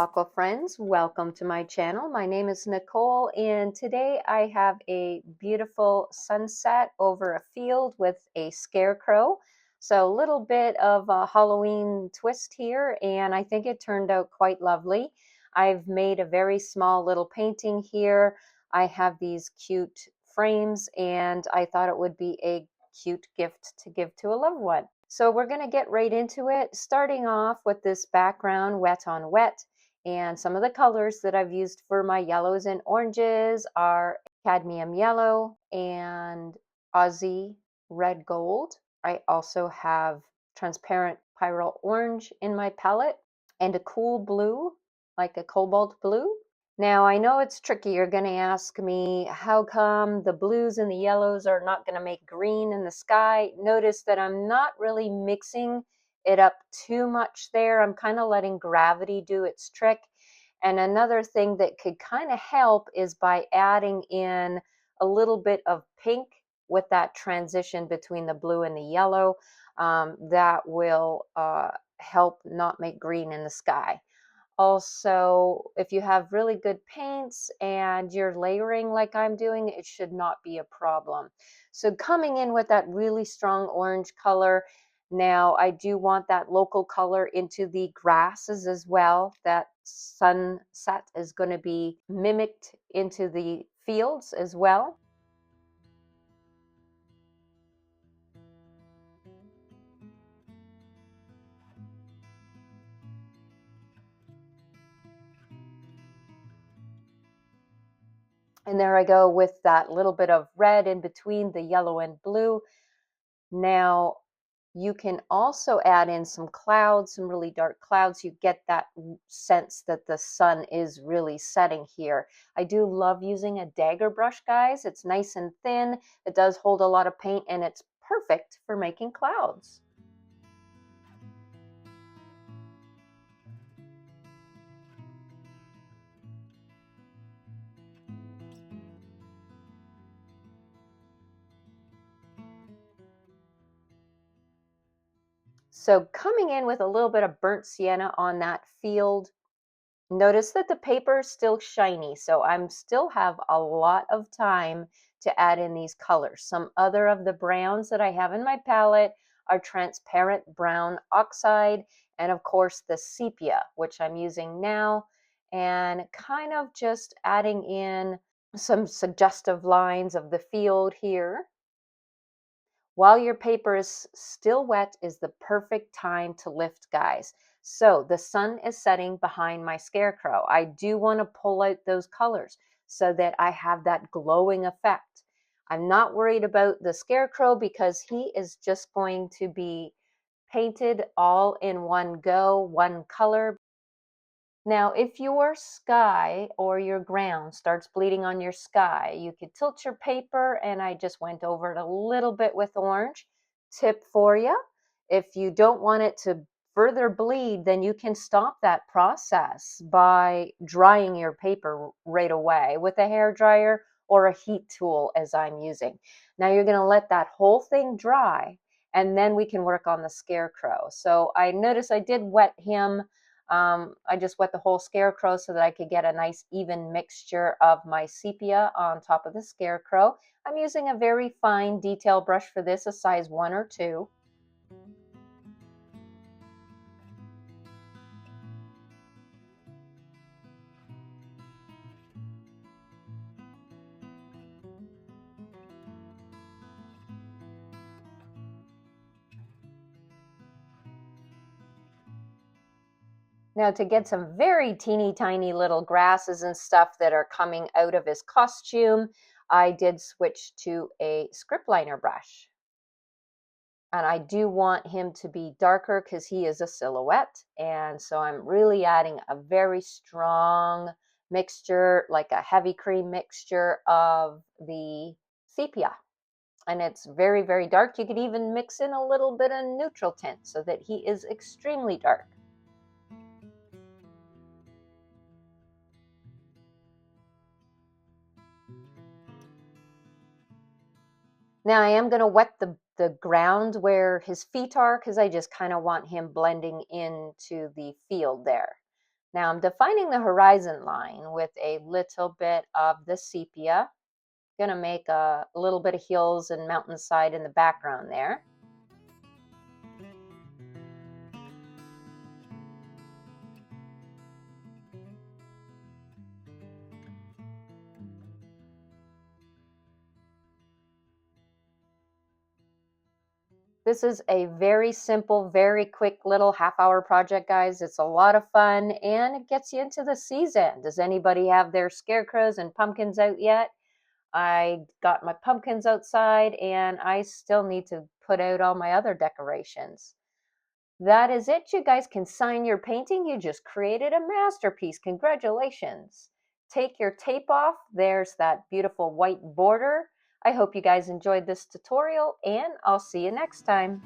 aqua friends, welcome to my channel. My name is Nicole and today I have a beautiful sunset over a field with a scarecrow. So a little bit of a Halloween twist here, and I think it turned out quite lovely. I've made a very small little painting here. I have these cute frames and I thought it would be a cute gift to give to a loved one. So we're going to get right into it, starting off with this background wet on wet. And some of the colors that I've used for my yellows and oranges are cadmium yellow and Aussie red gold. I also have transparent pyrrole orange in my palette and a cool blue, like a cobalt blue. Now, I know it's tricky. You're going to ask me, how come the blues and the yellows are not going to make green in the sky? Notice that I'm not really mixing it up too much there. I'm kind of letting gravity do its trick. And another thing that could kind of help is by adding in a little bit of pink with that transition between the blue and the yellow. That will help not make green in the sky. Also, if you have really good paints and you're layering like I'm doing, it should not be a problem. So coming in with that really strong orange color, now I do want that local color into the grasses as well. That sunset is going to be mimicked into the fields as well. And there I go with that little bit of red in between the yellow and blue. Now, you can also add in some clouds, some really dark clouds. You get that sense that the sun is really setting here. I do love using a dagger brush, guys. It's nice and thin. It does hold a lot of paint, and it's perfect for making clouds. So coming in with a little bit of burnt sienna on that field. Notice that the paper is still shiny, so I'm still have a lot of time to add in these colors. Some other of the browns that I have in my palette are transparent brown oxide, and of course the sepia, which I'm using now, and kind of just adding in some suggestive lines of the field here. While your paper is still wet is the perfect time to lift, guys. So the sun is setting behind my scarecrow. I do want to pull out those colors so that I have that glowing effect. I'm not worried about the scarecrow because he is just going to be painted all in one go, one color. Now, if your sky or your ground starts bleeding on your sky, you could tilt your paper, and I just went over it a little bit with orange. Tip for you, if you don't want it to further bleed, then you can stop that process by drying your paper right away with a hair dryer or a heat tool as I'm using. Now you're going to let that whole thing dry, and then we can work on the scarecrow. So I noticed I did wet him. I just wet the whole scarecrow so that I could get a nice even mixture of my sepia on top of the scarecrow. I'm using a very fine detail brush for this, a size 1 or 2. Now to get some very teeny tiny little grasses and stuff that are coming out of his costume, I did switch to a script liner brush. And I do want him to be darker because he is a silhouette. And so I'm really adding a very strong mixture, like a heavy cream mixture of the sepia. And it's very, very dark. You could even mix in a little bit of neutral tint so that he is extremely dark. Now I am going to wet the ground where his feet are because I just kind of want him blending into the field there. Now I'm defining the horizon line with a little bit of the sepia. Gonna make a little bit of hills and mountainside in the background there. This is a very simple, very quick little half-hour project, guys. It's a lot of fun and it gets you into the season. Does anybody have their scarecrows and pumpkins out yet? I got my pumpkins outside and I still need to put out all my other decorations. That is it. You guys can sign your painting. You just created a masterpiece. Congratulations. Take your tape off. There's that beautiful white border. I hope you guys enjoyed this tutorial and I'll see you next time.